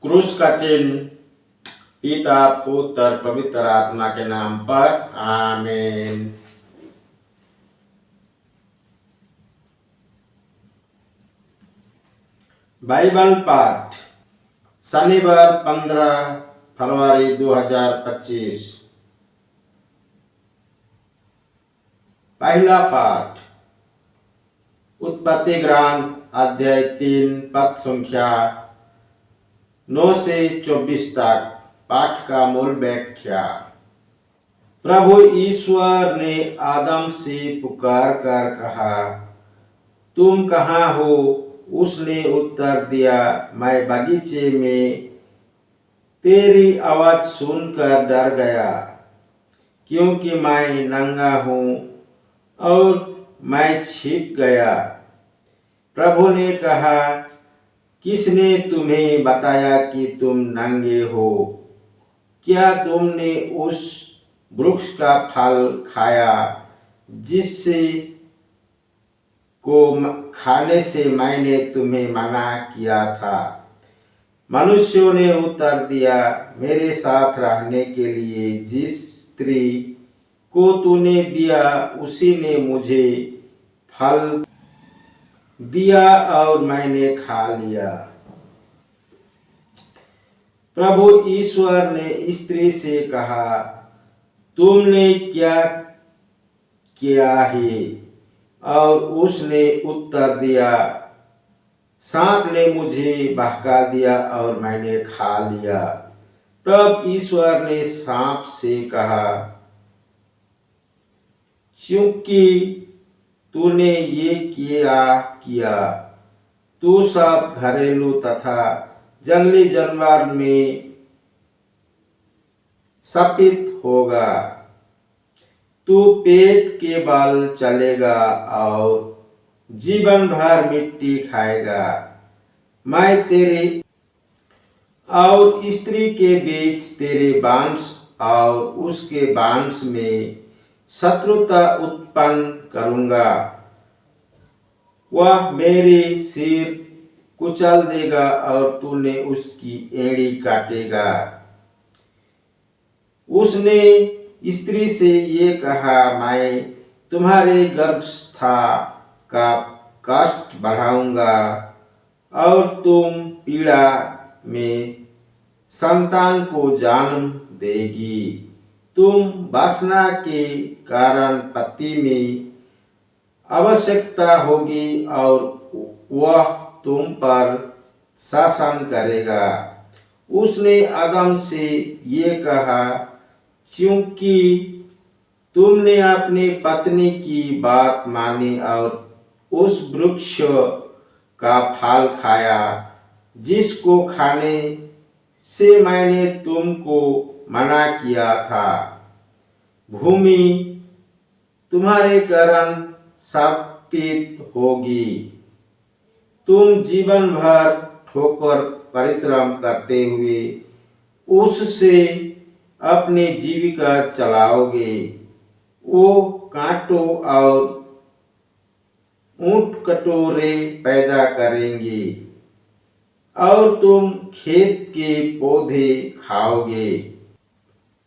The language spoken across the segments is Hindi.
क्रूस का चिन्ह। पिता पुत्र पवित्र आत्मा के नाम पर आमीन। बाइबल पाठ शनिवार 15 फरवरी 2025। पहला पाठ उत्पत्ति ग्रंथ अध्याय 3 पद संख्या 9 से 24 तक। पाठ का मूल व्याख्या। प्रभु ईश्वर ने आदम से पुकार कर कहा, तुम कहाँ हो? उसने उत्तर दिया, मैं बगीचे में तेरी आवाज सुनकर डर गया, क्योंकि मैं नंगा हूँ और मैं छिप गया। प्रभु ने कहा, किसने तुम्हें बताया कि तुम नंगे हो? क्या तुमने उस वृक्ष का फल खाया जिससे को खाने से मैंने तुम्हें मना किया था? मनुष्यों ने उत्तर दिया, मेरे साथ रहने के लिए जिस स्त्री को तूने दिया उसी ने मुझे फल दिया और मैंने खा लिया। प्रभु ईश्वर ने स्त्री से कहा, तुमने क्या किया है? और उसने उत्तर दिया, सांप ने मुझे बहका दिया और मैंने खा लिया। तब ईश्वर ने सांप से कहा, क्योंकि तूने ये किया, तू सब घरेलू तथा जंगली जानवर में शपित होगा। तू पेट के बल चलेगा और जीवन भर मिट्टी खाएगा। मैं तेरे और स्त्री के बीच तेरे वंश और उसके वंश में शत्रुता उत्पन्न करूंगा। वह मेरे सिर कुचल देगा और तूने उसकी एड़ी काटेगा। उसने स्त्री से ये कहा, मैं तुम्हारे गर्भावस्था का कष्ट बढ़ाऊंगा और तुम पीड़ा में संतान को जन्म देगी। तुम वासना के कारण पति में आवश्यकता होगी और वह तुम पर शासन करेगा। उसने आदम से ये कहा, क्योंकि तुमने अपनी पत्नी की बात मानी और उस वृक्ष का फल खाया जिसको खाने से मैंने तुमको मना किया था। भूमि तुम्हारे कारण शापित होगी। तुम जीवन भर ठोकर परिश्रम करते हुए उससे अपनी जीविका चलाओगे। वो कांटों और ऊंट कटोरे पैदा करेंगे और तुम खेत के पौधे खाओगे।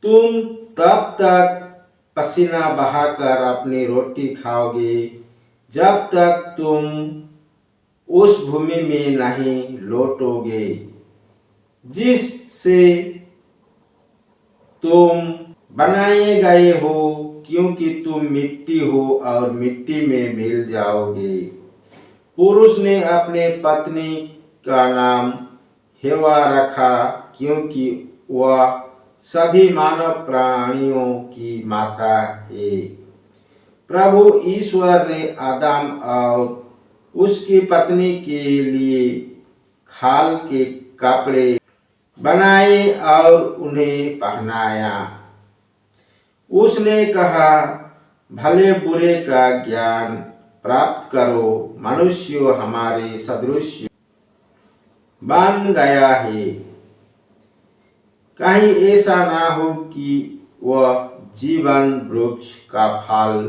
तुम तब तक पसीना बहाकर अपनी रोटी खाओगे जब तक तुम उस भूमि में नहीं लौटोगे जिससे तुम बनाए गए हो, क्योंकि तुम मिट्टी हो और मिट्टी में मिल जाओगे। पुरुष ने अपने पत्नी का नाम हेवा रखा, क्योंकि वह सभी मानव प्राणियों की माता है। प्रभु ईश्वर ने आदम और उसकी पत्नी के लिए खाल के कपड़े बनाए और उन्हें पहनाया। उसने कहा, भले बुरे का ज्ञान प्राप्त करो। मनुष्य हमारे सदृश बन गया है। कहीं ऐसा ना हो कि वह जीवन वृक्ष का फल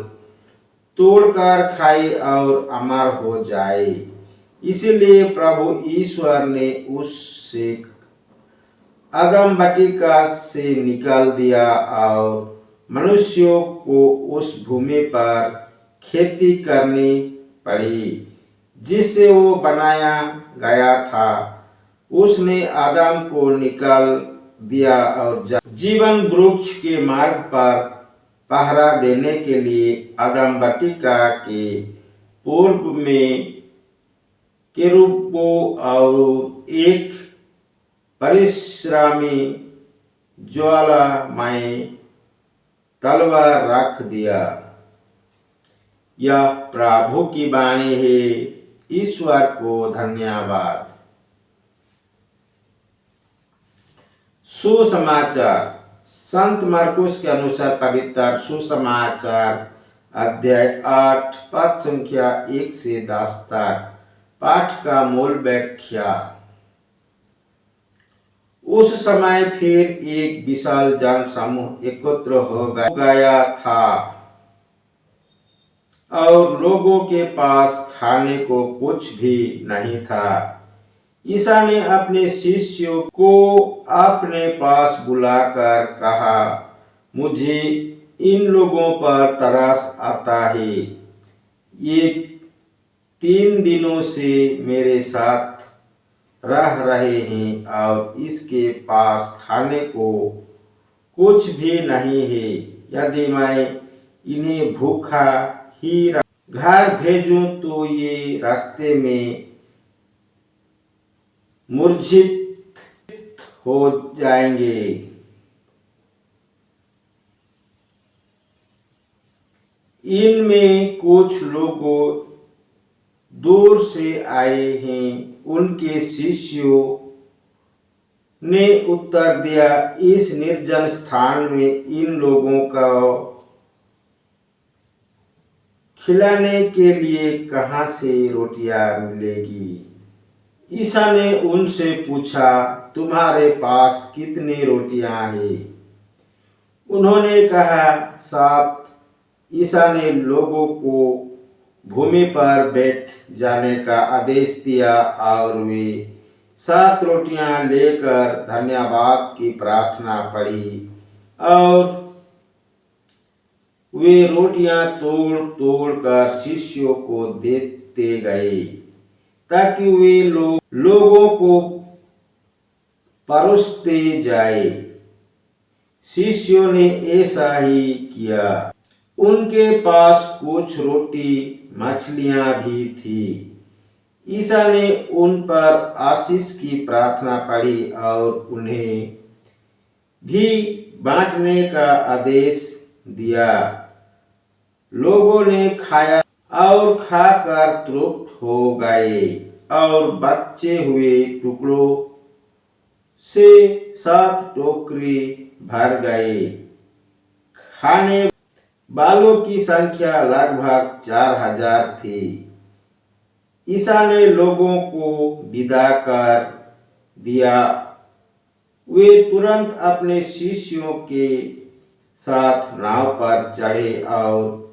तोड़कर खाए और अमर हो जाए। इसलिए प्रभु ईश्वर ने उससे आदम बटिका से निकाल दिया और मनुष्यों को उस भूमि पर खेती करनी पड़ी जिससे वो बनाया गया था। उसने आदम को निकाल दिया और जीवन वृक्ष के मार्ग पर पहरा देने के लिए आदम बटिका के पूर्व में केरूबों और एक परिश्रमी ज्वालामय तलवार रख दिया। यह प्रभु की वाणी है। ईश्वर को धन्यवाद। सुसमाचार संत मरकुस के अनुसार पवित्र सुसमाचार अध्याय 8 पद संख्या 1 से 10 तक। पाठ का मूल व्याख्या। उस समय फिर एक विशाल जन समूह एकत्र हो गया था और लोगों के पास खाने को कुछ भी नहीं था। ईसा ने अपने शिष्यों को अपने पास बुलाकर कहा, मुझे इन लोगों पर तरस आता है। ये 3 दिनों से मेरे साथ रह रहे हैं और इसके पास खाने को कुछ भी नहीं है। यदि मैं इन्हें भूखा ही घर भेजूं तो ये रास्ते में मूर्छित हो जाएंगे। इनमें कुछ लोग दूर से आए हैं। उनके शिष्यों ने उत्तर दिया, इस निर्जन स्थान में इन लोगों का खिलाने के लिए कहां से रोटियां मिलेगी। ईसा ने उनसे पूछा, तुम्हारे पास कितनी रोटियां हैं? उन्होंने कहा, 7। ईसा ने लोगों को भूमि पर बैठ जाने का आदेश दिया और वे 7 रोटियां लेकर धन्यवाद की प्रार्थना पढ़ी और वे रोटियां तोड़ तोड़ कर शिष्यों को देते गए ताकि वे लोगों को परोसते जाए। शिष्यों ने ऐसा ही किया। उनके पास कुछ रोटी मछलियां भी थी। ईसा ने उन पर आशीष की प्रार्थना पढ़ी और उन्हें भी बांटने का आदेश दिया। लोगों ने खाया और खाकर तृप्त हो गए और बचे हुए टुकड़ों से 7 टोकरी भर गए। खाने वालों की संख्या लगभग 4000 थी। ईसा ने लोगों को विदा कर दिया। वे तुरंत अपने शिष्यों के साथ नाव पर चढ़े और